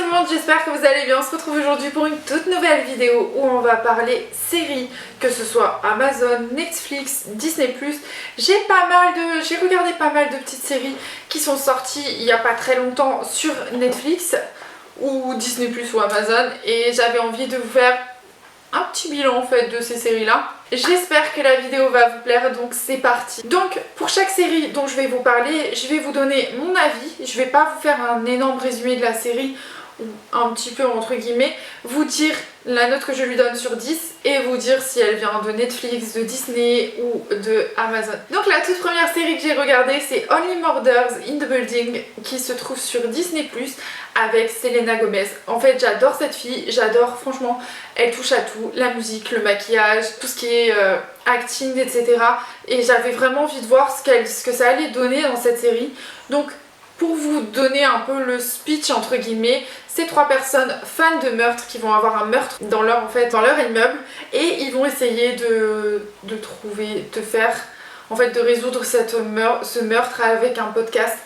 le monde, j'espère que vous allez bien. On se retrouve aujourd'hui pour une toute nouvelle vidéo où on va parler séries, que ce soit Amazon, Netflix, Disney+. J'ai regardé pas mal de petites séries qui sont sorties il n'y a pas très longtemps sur Netflix ou Disney+, ou Amazon, et j'avais envie de vous faire un petit bilan en fait de ces séries là. J'espère que la vidéo va vous plaire, donc c'est parti. Donc pour chaque série dont je vais vous parler, je vais vous donner mon avis. Je vais pas vous faire un énorme résumé de la série ou un petit peu entre guillemets, vous dire la note que je lui donne sur 10 et vous dire si elle vient de Netflix, de Disney ou de Amazon. Donc la toute première série que j'ai regardée, c'est Only Murders in the Building, qui se trouve sur Disney+, avec Selena Gomez. En fait j'adore cette fille, j'adore, franchement, elle touche à tout, la musique, le maquillage, tout ce qui est acting, etc. Et j'avais vraiment envie de voir ce que ça allait donner dans cette série. Donc pour vous donner un peu le speech entre guillemets, c'est trois personnes fans de meurtre qui vont avoir un meurtre dans leur immeuble et ils vont essayer de résoudre ce meurtre avec un podcast.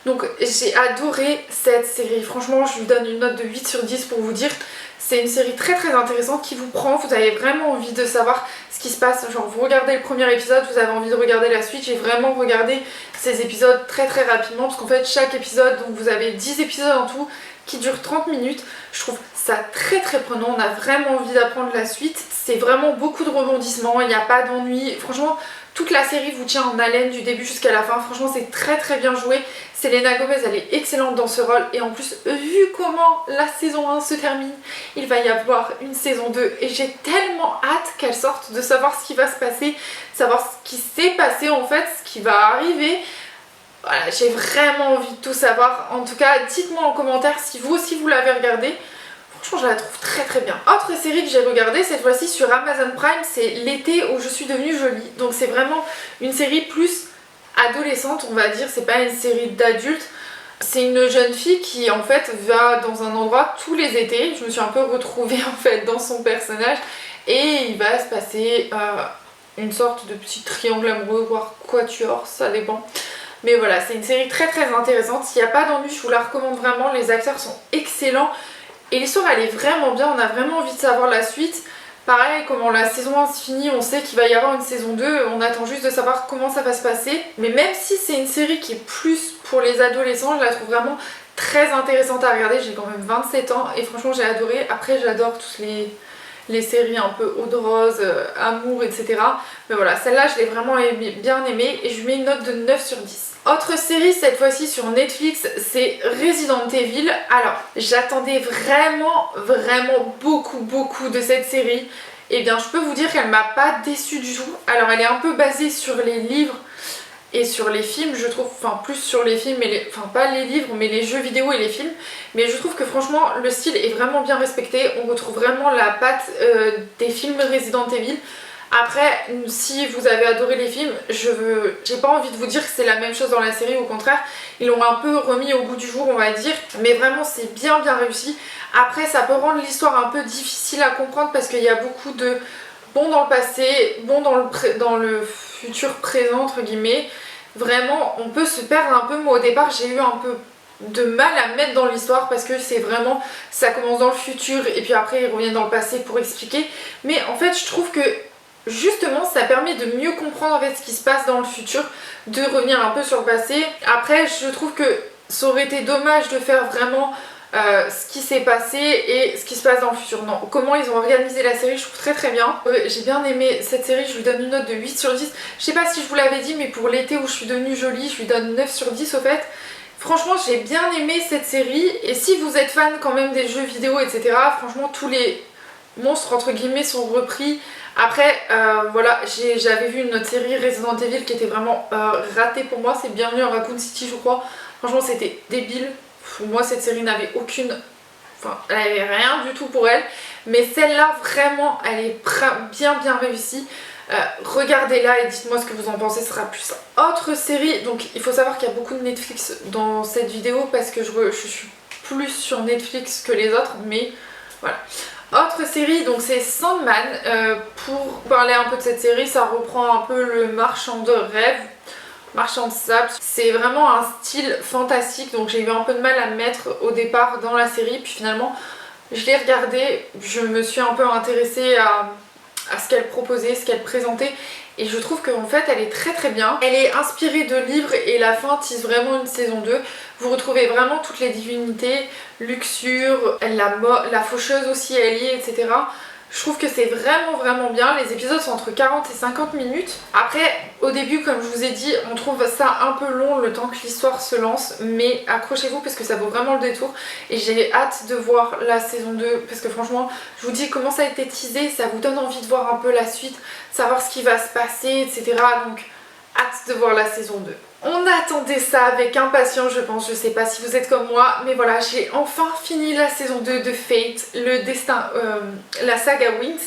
Donc j'ai adoré cette série, franchement je lui donne une note de 8 sur 10 pour vous dire. C'est une série très très intéressante qui vous prend, vous avez vraiment envie de savoir ce qui se passe, genre vous regardez le premier épisode, vous avez envie de regarder la suite. J'ai vraiment regardé ces épisodes très très rapidement parce qu'en fait chaque épisode, donc vous avez 10 épisodes en tout qui durent 30 minutes. Je trouve ça très très prenant, on a vraiment envie d'apprendre la suite. C'est vraiment beaucoup de rebondissements, il n'y a pas d'ennui, franchement toute la série vous tient en haleine du début jusqu'à la fin. Franchement c'est très très bien joué. Selena Gomez elle est excellente dans ce rôle et en plus vu comment la saison 1 se termine, il va y avoir une saison 2 et j'ai tellement hâte qu'elle sorte, de savoir ce qui va se passer, savoir ce qui s'est passé en fait, ce qui va arriver. Voilà, j'ai vraiment envie de tout savoir. En tout cas dites-moi en commentaire si vous aussi vous l'avez regardé. Franchement je la trouve très très bien. Autre série que j'ai regardée cette fois-ci sur Amazon Prime, c'est L'été où je suis devenue jolie. Donc c'est vraiment une série plus adolescente on va dire, c'est pas une série d'adultes. C'est une jeune fille qui en fait va dans un endroit tous les étés. Je me suis un peu retrouvée en fait dans son personnage et il va se passer une sorte de petit triangle amoureux, voire quatuor, ça dépend. Mais voilà, c'est une série très très intéressante. S'il n'y a pas d'ennui, je vous la recommande vraiment. Les acteurs sont excellents et l'histoire elle est vraiment bien. On a vraiment envie de savoir la suite. Pareil, comment la saison 1 se finit, on sait qu'il va y avoir une saison 2, on attend juste de savoir comment ça va se passer. Mais même si c'est une série qui est plus pour les adolescents, je la trouve vraiment très intéressante à regarder. J'ai quand même 27 ans et franchement j'ai adoré. Après j'adore toutes les séries un peu eau de rose, amour, etc. Mais voilà, celle-là je l'ai vraiment bien aimée et je lui mets une note de 9 sur 10. Autre série cette fois-ci sur Netflix, c'est Resident Evil. Alors j'attendais vraiment beaucoup de cette série. Et bien je peux vous dire qu'elle m'a pas déçue du tout. Alors elle est un peu basée sur les livres et sur les films, je trouve, enfin plus sur les films, enfin pas les livres mais les jeux vidéo et les films. Mais je trouve que franchement le style est vraiment bien respecté. On retrouve vraiment la patte des films Resident Evil. Après, si vous avez adoré les films, j'ai pas envie de vous dire que c'est la même chose dans la série, au contraire, ils l'ont un peu remis au goût du jour on va dire, mais vraiment c'est bien réussi. Après ça peut rendre l'histoire un peu difficile à comprendre parce qu'il y a beaucoup de bons dans le passé, bons dans le futur présent entre guillemets. Vraiment on peut se perdre un peu. Moi au départ j'ai eu un peu de mal à mettre dans l'histoire parce que c'est vraiment, ça commence dans le futur et puis après ils reviennent dans le passé pour expliquer. Mais en fait je trouve que justement ça permet de mieux comprendre en fait ce qui se passe dans le futur, de revenir un peu sur le passé. Après je trouve que ça aurait été dommage de faire vraiment ce qui s'est passé et ce qui se passe dans le futur. Non, comment ils ont organisé la série je trouve très bien. J'ai bien aimé cette série, je lui donne une note de 8 sur 10. Je sais pas si je vous l'avais dit mais pour L'été où je suis devenue jolie, je lui donne 9 sur 10 au fait. Franchement j'ai bien aimé cette série et si vous êtes fan quand même des jeux vidéo etc, franchement tous les monstres entre guillemets sont repris. Après voilà, j'avais vu une autre série Resident Evil qui était vraiment ratée pour moi, c'est Bienvenue à Raccoon City je crois. Franchement c'était débile. Pour moi cette série n'avait aucune, enfin elle avait rien du tout pour elle. Mais celle-là vraiment elle est bien réussie. Regardez-la et dites-moi ce que vous en pensez, ce sera plus ça. Autre série, donc il faut savoir qu'il y a beaucoup de Netflix dans cette vidéo parce que je suis plus sur Netflix que les autres, mais voilà. Autre série, donc c'est Sandman. Pour parler un peu de cette série, ça reprend un peu le marchand de rêves. marchand de sable. C'est vraiment un style fantastique, donc j'ai eu un peu de mal à me mettre au départ dans la série, puis finalement je l'ai regardée, je me suis un peu intéressée à ce qu'elle proposait, ce qu'elle présentait, et je trouve qu'en fait elle est très très bien. Elle est inspirée de livres et la fin tease vraiment une saison 2. Vous retrouvez vraiment toutes les divinités, Luxure, la faucheuse aussi elle y est, etc. Je trouve que c'est vraiment bien. Les épisodes sont entre 40 et 50 minutes. Après, au début, comme je vous ai dit, on trouve ça un peu long le temps que l'histoire se lance. Mais accrochez-vous parce que ça vaut vraiment le détour. Et j'ai hâte de voir la saison 2. Parce que franchement, je vous dis comment ça a été teasé. Ça vous donne envie de voir un peu la suite. Savoir ce qui va se passer, etc. Donc, hâte de voir la saison 2. On attendait ça avec impatience, je pense. Je sais pas si vous êtes comme moi, mais voilà, j'ai enfin fini la saison 2 de Fate, la saga Wings.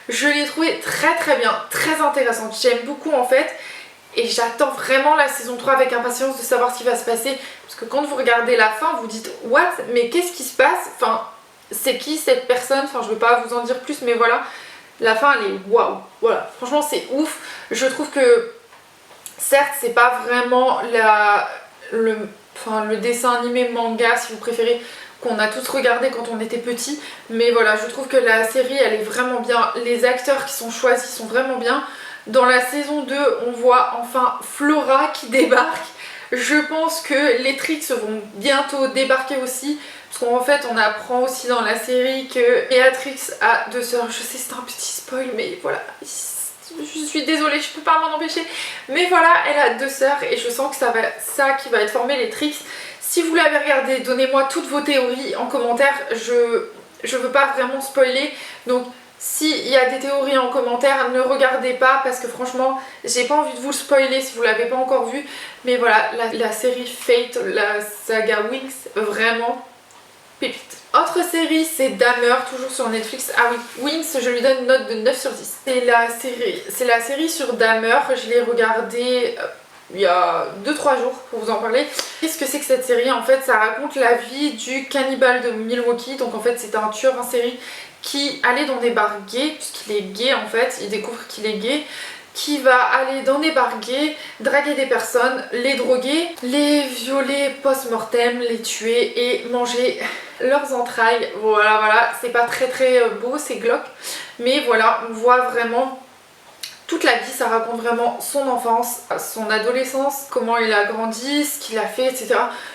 Je l'ai trouvée très bien, très intéressante. J'aime beaucoup en fait, et j'attends vraiment la saison 3 avec impatience de savoir ce qui va se passer. Parce que quand vous regardez la fin, vous dites what? Mais qu'est-ce qui se passe? Enfin, c'est qui cette personne? Enfin, je veux pas vous en dire plus, mais voilà, la fin elle est waouh. Voilà, franchement c'est ouf. Je trouve que certes, c'est pas vraiment le dessin animé manga, si vous préférez, qu'on a tous regardé quand on était petit. Mais voilà, je trouve que la série, elle est vraiment bien. Les acteurs qui sont choisis sont vraiment bien. Dans la saison 2, on voit enfin Flora qui débarque. Je pense que les Trix vont bientôt débarquer aussi. Parce qu'en fait, on apprend aussi dans la série que Béatrix a 2 sœurs. Je sais, c'est un petit spoil, mais voilà. Je suis désolée, je peux pas m'en empêcher. Mais voilà, elle a 2 sœurs et je sens que ça qui va être formé les Trix. Si vous l'avez regardé, donnez-moi toutes vos théories en commentaire. Je veux pas vraiment spoiler. Donc s'il y a des théories en commentaire, ne regardez pas parce que franchement, j'ai pas envie de vous le spoiler si vous l'avez pas encore vu. Mais voilà, la série Fate, la saga Wings, vraiment pépite. Autre série, c'est Dahmer, toujours sur Netflix. Ah oui, Wings, je lui donne une note de 9 sur 10. C'est la série sur Dahmer, je l'ai regardée il y a 2-3 jours pour vous en parler. Qu'est-ce que c'est que cette série? En fait, ça raconte la vie du cannibale de Milwaukee. Donc en fait, c'est un tueur en série qui allait dans des bars gays, puisqu'il est gay en fait, il découvre qu'il est gay, qui va aller dans des bars gays, draguer des personnes, les droguer, les violer post-mortem, les tuer et manger leurs entrailles. Voilà, c'est pas très beau, c'est glauque, mais voilà, on voit vraiment toute la vie, ça raconte vraiment son enfance, son adolescence, comment il a grandi, ce qu'il a fait, etc.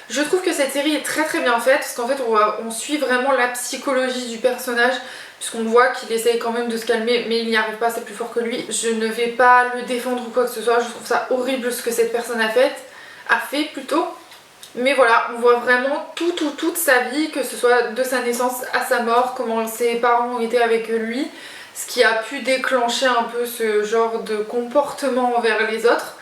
Je trouve que cette série est très bien faite, parce qu'en fait on suit vraiment la psychologie du personnage, puisqu'on voit qu'il essaye quand même de se calmer, mais il n'y arrive pas, c'est plus fort que lui. Je ne vais pas le défendre ou quoi que ce soit, je trouve ça horrible ce que cette personne a fait plutôt. Mais voilà, on voit vraiment toute sa vie, que ce soit de sa naissance à sa mort, comment ses parents ont été avec lui, ce qui a pu déclencher un peu ce genre de comportement envers les autres.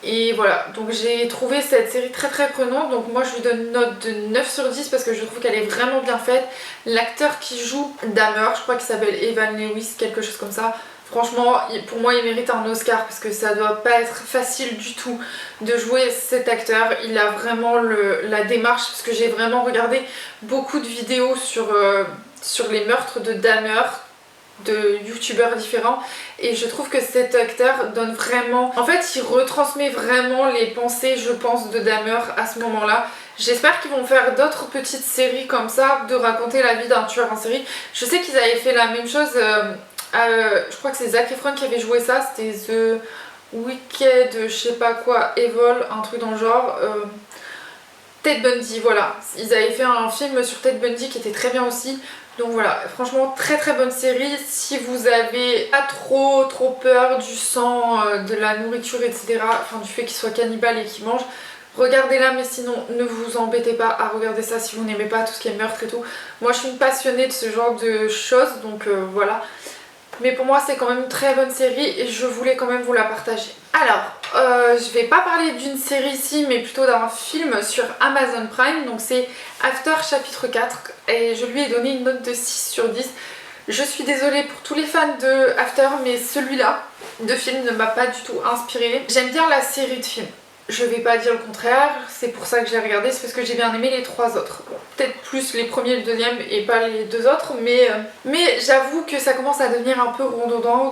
Et voilà, donc j'ai trouvé cette série très prenante, donc moi je lui donne une note de 9 sur 10 parce que je trouve qu'elle est vraiment bien faite. L'acteur qui joue Dahmer, je crois qu'il s'appelle Evan Lewis, quelque chose comme ça. Franchement, pour moi il mérite un Oscar parce que ça doit pas être facile du tout de jouer cet acteur. Il a vraiment la démarche, parce que j'ai vraiment regardé beaucoup de vidéos sur les meurtres de Dahmer, de youtubeurs différents, et je trouve que cet acteur donne vraiment, en fait il retransmet vraiment les pensées, je pense, de Dahmer à ce moment là. J'espère qu'ils vont faire d'autres petites séries comme ça, de raconter la vie d'un tueur en série. Je sais qu'ils avaient fait la même chose, je crois que c'est Zac Efron qui avait joué ça, c'était The Wicked, je sais pas quoi, Evil, un truc dans le genre. Ted Bundy, voilà, ils avaient fait un film sur Ted Bundy qui était très bien aussi. Donc voilà, franchement très bonne série. Si vous avez pas trop peur du sang, de la nourriture, etc., enfin du fait qu'il soit cannibale et qu'il mange, regardez-la, mais sinon ne vous embêtez pas à regarder ça si vous n'aimez pas tout ce qui est meurtre et tout. Moi je suis une passionnée de ce genre de choses, donc voilà. Mais pour moi c'est quand même une très bonne série et je voulais quand même vous la partager. Alors, je vais pas parler d'une série ici, mais plutôt d'un film sur Amazon Prime. Donc c'est After chapitre 4 et je lui ai donné une note de 6 sur 10. Je suis désolée pour tous les fans de After, mais celui-là de film ne m'a pas du tout inspiré. J'aime bien la série de films. Je vais pas dire le contraire, c'est pour ça que j'ai regardé, c'est parce que j'ai bien aimé les 3 autres. Bon, peut-être plus les premiers et le deuxième et pas les 2 autres, mais j'avoue que ça commence à devenir un peu redondant.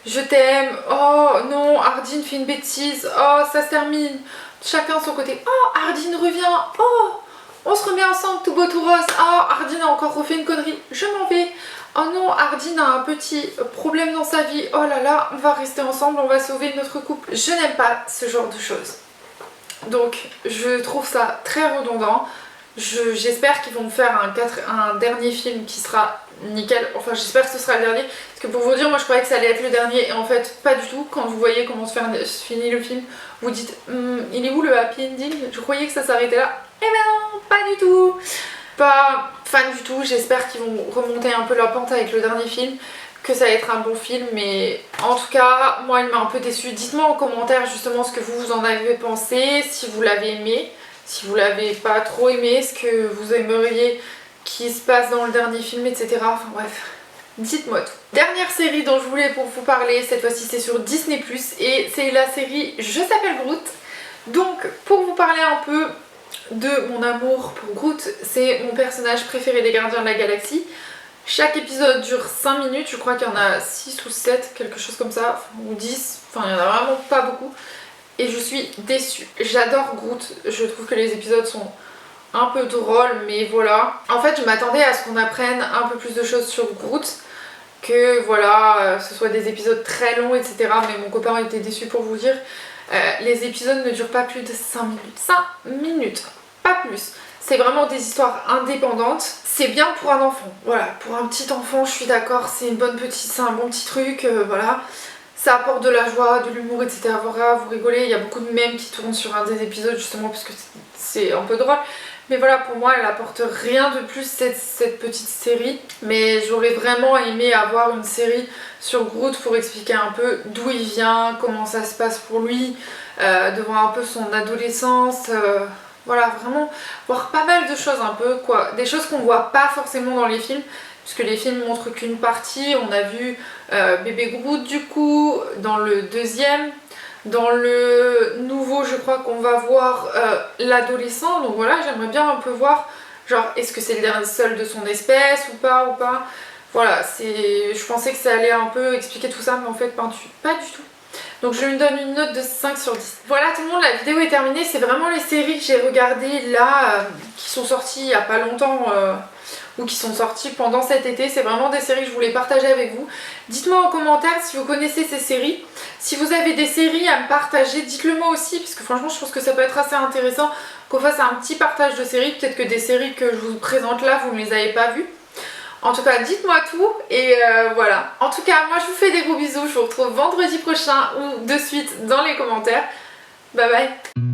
je t'aime, oh non, Ardyn fait une bêtise, oh ça se termine, chacun son côté, oh Ardyn revient, oh on se remet ensemble tout beau tout rose, oh Ardyn a encore refait une connerie, je m'en vais, oh non Ardyn a un petit problème dans sa vie, oh là là, on va rester ensemble, on va sauver notre couple. Je n'aime pas ce genre de choses. Donc je trouve ça très redondant. J'espère qu'ils vont me faire un dernier film qui sera nickel. Enfin j'espère que ce sera le dernier. Parce que pour vous dire, moi je croyais que ça allait être le dernier. Et en fait pas du tout. Quand vous voyez comment se finit le film, vous dites il est où le happy ending? Je croyais que ça s'arrêtait là. Eh ben non, pas du tout. Pas fan du tout. J'espère qu'ils vont remonter un peu leur pente avec le dernier film, que ça va être un bon film, mais en tout cas moi il m'a un peu déçue. Dites-moi en commentaire justement ce que vous en avez pensé, si vous l'avez aimé, si vous l'avez pas trop aimé, ce que vous aimeriez qui se passe dans le dernier film, etc. Enfin bref, dites-moi tout. Dernière série dont je voulais pour vous parler, cette fois-ci c'est sur Disney+, et c'est la série Je s'appelle Groot. Donc pour vous parler un peu de mon amour pour Groot, c'est mon personnage préféré des Gardiens de la Galaxie. Chaque épisode dure 5 minutes, je crois qu'il y en a 6 ou 7, quelque chose comme ça, ou 10, enfin il y en a vraiment pas beaucoup. Et je suis déçue. J'adore Groot, je trouve que les épisodes sont un peu drôles, mais voilà. En fait, je m'attendais à ce qu'on apprenne un peu plus de choses sur Groot, que voilà, ce soit des épisodes très longs, etc. Mais mon copain était déçu pour vous dire. Les épisodes ne durent pas plus de 5 minutes. 5 minutes, pas plus. C'est vraiment des histoires indépendantes. C'est bien pour un enfant. Voilà, pour un petit enfant, je suis d'accord, c'est un bon petit truc, voilà. Ça apporte de la joie, de l'humour, etc. Voilà, vous rigolez, il y a beaucoup de mèmes qui tournent sur un des épisodes justement parce que c'est un peu drôle. Mais voilà, pour moi, elle apporte rien de plus cette petite série. Mais j'aurais vraiment aimé avoir une série sur Groot pour expliquer un peu d'où il vient, comment ça se passe pour lui, de voir un peu son adolescence. Voilà, vraiment voir pas mal de choses un peu, quoi. Des choses qu'on voit pas forcément dans les films, puisque les films montrent qu'une partie. On a vu bébé Groot du coup, dans le deuxième. Dans le nouveau, je crois qu'on va voir l'adolescent. Donc voilà, j'aimerais bien un peu voir, genre, est-ce que c'est le seul de son espèce ou pas. Voilà, je pensais que ça allait un peu expliquer tout ça, mais en fait, pas du tout. Donc je lui donne une note de 5 sur 10. Voilà tout le monde, la vidéo est terminée. C'est vraiment les séries que j'ai regardées là, qui sont sorties il n'y a pas longtemps, ou qui sont sorties pendant cet été. C'est vraiment des séries que je voulais partager avec vous. Dites-moi en commentaire si vous connaissez ces séries. Si vous avez des séries à me partager, dites-le moi aussi, parce que franchement je pense que ça peut être assez intéressant qu'on fasse un petit partage de séries. Peut-être que des séries que je vous présente là, vous ne les avez pas vues. En tout cas, dites-moi tout et voilà. En tout cas, moi je vous fais des gros bisous. Je vous retrouve vendredi prochain ou de suite dans les commentaires. Bye bye.